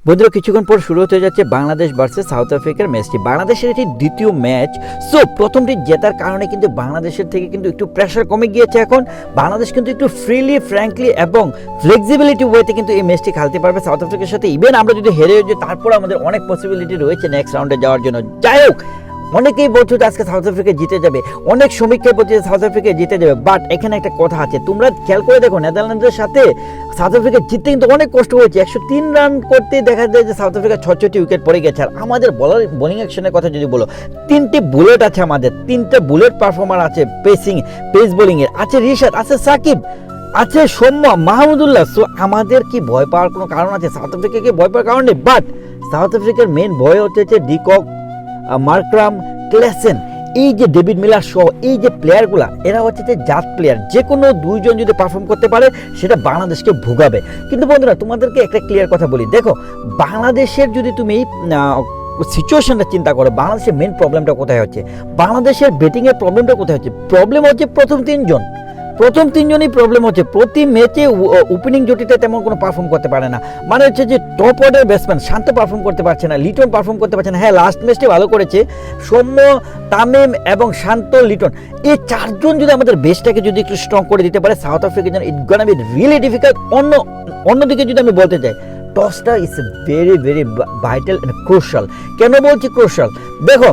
বন্ধুরা কিছুক্ষণ পর শুরু হতে যাচ্ছে বাংলাদেশ ভার্সেস সাউথ আফ্রিকার ম্যাচটি। বাংলাদেশের এটি দ্বিতীয় ম্যাচ। সো প্রথমটি জেতার কারণে কিন্তু বাংলাদেশের থেকে কিন্তু একটু প্রেশার কমে গিয়েছে। এখন বাংলাদেশ কিন্তু একটু ফ্রিলি, ফ্র্যাঙ্কলি এবং ফ্লেক্সিবিলিটি ওয়েতে কিন্তু এই ম্যাচটি খেলতে পারবে সাউথ আফ্রিকার সাথে। ইভেন আমরা যদি হেরে যাই তারপর আমাদের অনেক পসিবিলিটি রয়েছে নেক্সট রাউন্ডে যাওয়ার জন্য। যাই হোক, অনেকেই বলছো যে আজকে সাউথ আফ্রিকা জিতে যাবে, অনেক সমীক্ষায় বলছে সাউথ আফ্রিকা জিতে যাবে, বাট এখানে একটা কথা আছে, তোমরা খেয়াল করে দেখো নেদারল্যান্ডের সাথে সাউথ আফ্রিকা জিততে কিন্তু অনেক কষ্ট হয়েছে। 103 রান করতে দেখা যায় যে সাউথ আফ্রিকা 6টি উইকেট পড়ে গেছে। আর আমাদের বোলিং অ্যাকশনের কথা যদি বলো, 3টি বুলেট আছে, আমাদের 3টে বুলেট পারফর্মার আছে, পেস বোলিংয়ের আছে, রিশাদ আছে, সাকিব আছে, সৌম্য, মাহমুদুল্লাহ। সো আমাদের কি ভয় পাওয়ার কোনো কারণ আছে? সাউথ আফ্রিকাকে ভয় পাওয়ার কারণ নেই, বাট সাউথ আফ্রিকার মেন ভয় হচ্ছে ডিকক, মার্ক্রাম, ক্লেসেন, এই যে ডেভিড মিলার সহ এই যে প্লেয়ারগুলা, এরা হচ্ছে যে জাত প্লেয়ার। যে কোনো দুইজন যদি পারফর্ম করতে পারে সেটা বাংলাদেশকে ভোগাবে। কিন্তু বন্ধুরা তোমাদেরকে একটা ক্লিয়ার কথা বলি, দেখো বাংলাদেশের যদি তুমি সিচুয়েশনটা চিন্তা করো, বাংলাদেশের মেন প্রবলেমটা কোথায় হচ্ছে, বাংলাদেশের ব্যাটিংয়ের প্রবলেমটা কোথায় হচ্ছে? প্রবলেম হচ্ছে প্রথম তিনজনই প্রবলেম হচ্ছে। প্রতি ম্যাচে ওপেনিং জুটিতে তেমন কোনো পারফর্ম করতে পারে না। মানে হচ্ছে যে টপ অর্ডার ব্যাটসম্যান শান্ত পারফর্ম করতে পারছে না, লিটন পারফর্ম করতে পারছে না। হ্যাঁ, লাস্ট ম্যাচটি ভালো করেছে সৌম্য, তামিম এবং শান্ত, লিটন, এই চারজন যদি আমাদের বেসটাকে যদি একটু স্ট্রং করে দিতে পারে সাউথ আফ্রিকার জন্য it gonna be really difficult. অন্যদিকে যদি আমি বলতে চাই, টসটা is very very vital and crucial. কেন বলছি ক্রুশাল? দেখো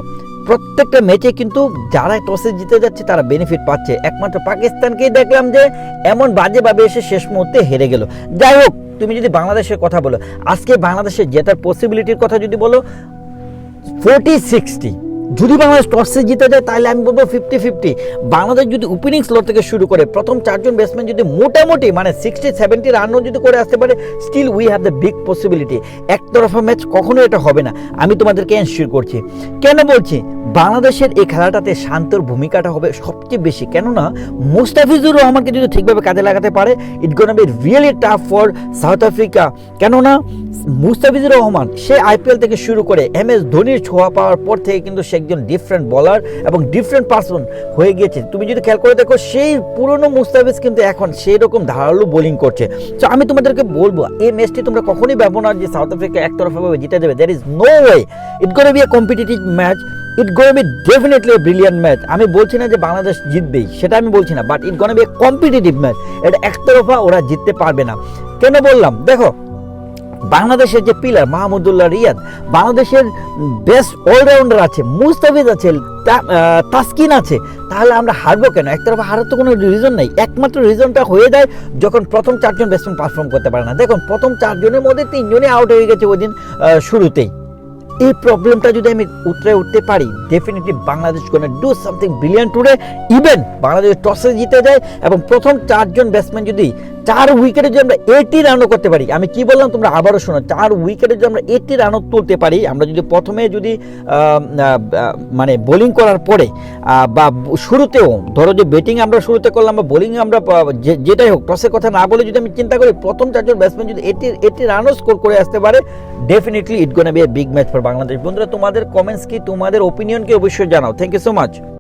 প্রত্যেকটা ম্যাচে কিন্তু যারা টসে জিতে যাচ্ছে তারা বেনিফিট পাচ্ছে। একমাত্র পাকিস্তানকেই দেখলাম যে এমন বাজেভাবে এসে শেষ মুহূর্তে হেরে গেল। যাই হোক, তুমি যদি বাংলাদেশের কথা বলো, আজকে বাংলাদেশের জেতার পসিবিলিটির কথা যদি বলো 40-60। যদি বাংলাদেশ টসে জিতে যায় তাহলে আমি বলবো 50-50। বাংলাদেশ যদি ওপেনিং স্লট থেকে শুরু করে প্রথম চারজন ব্যাটসম্যান যদি মোটামুটি মানে 60-70 রানও যদি করে আসতে পারে, still we have the big possibility. একতরফা ম্যাচ কখনো এটা হবে না, আমি তোমাদেরকে এনশিওর করছি। কেন বলছি? বাংলাদেশের এই খেলাটাতে শান্তর ভূমিকাটা হবে সবচেয়ে বেশি। কেননা মুস্তাফিজুর রহমানকে যদি ঠিকভাবে কাজে লাগাতে পারে, it gonna be really tough for South Africa. কেননা মুস্তাফিজুর রহমান সে আইপিএল থেকে শুরু করে MS ধোনির ছোঁয়া পাওয়ার পর থেকে কিন্তু সে একজন ডিফারেন্ট বলার এবং ডিফারেন্ট পার্সন হয়ে গিয়েছে। তুমি যদি খেয়াল করে দেখো, সেই পুরনো মুস্তাফিজ কিন্তু এখন সেই রকম ধারালো বোলিং করছে। তো আমি তোমাদেরকে বলবো, এই ম্যাচটি তোমরা কখনোই ভাবো না যে সাউথ আফ্রিকা একতরফাভাবে জিতে যাবে। There is no way. It gonna be a competitive match, it gonna be definitely a brilliant match. আমি বলছি না যে বাংলাদেশ জিতবেই, সেটা আমি বলছি না, but it gonna be a competitive match. এটা একতরফা ওরা জিততে পারবে না। কেন বললাম? দেখো বাংলাদেশের যে পিলার মাহমুদুল্লাহ, রিয়াদ, বাংলাদেশের বেস্ট অলরাউন্ডার আছে, মুস্তাফিজ আছে, তাসকিন আছে, তাহলে আমরা হারবো কেন? একতরফা হারার তো কোনো রিজন নেই। একমাত্র রিজনটা হয়ে যায় যখন প্রথম চারজন ব্যাটসম্যান পারফর্ম করতে পারে না। দেখুন প্রথম চারজনের মধ্যে 3জনই আউট হয়ে গেছে ওই দিন শুরুতেই। এই প্রবলেমটা যদি আমি উঠতে পারি, definitely Bangladesh gonna do something brilliant today. Even Bangladesh টসে জিতে যায় এবং প্রথম চারজন ব্যাটসম্যান যদি 4 উইকেটে যদি আমরা 80 রানও করতে পারি, আমি কি বললাম তোমরা আবারও শোনো, 4 উইকেটে যদি আমরা 80 রানও তুলতে পারি, আমরা যদি প্রথমে যদি মানে বোলিং করার পরে বা শুরুতেও ধরো যে ব্যাটিং আমরা শুরুতে করলাম বা বোলিং আমরা যেটাই হোক, টসের কথা না বলে যদি আমি চিন্তা করি, প্রথম চারজন ব্যাটসম্যান যদি 80 রানও স্কোর করে আসতে পারে, definitely it gonna be a big match for Bangladesh. বন্ধুরা তোমাদের কমেন্টস কি, তোমাদের ওপিনিয়ন কি অবশ্যই জানাও। Thank you so much.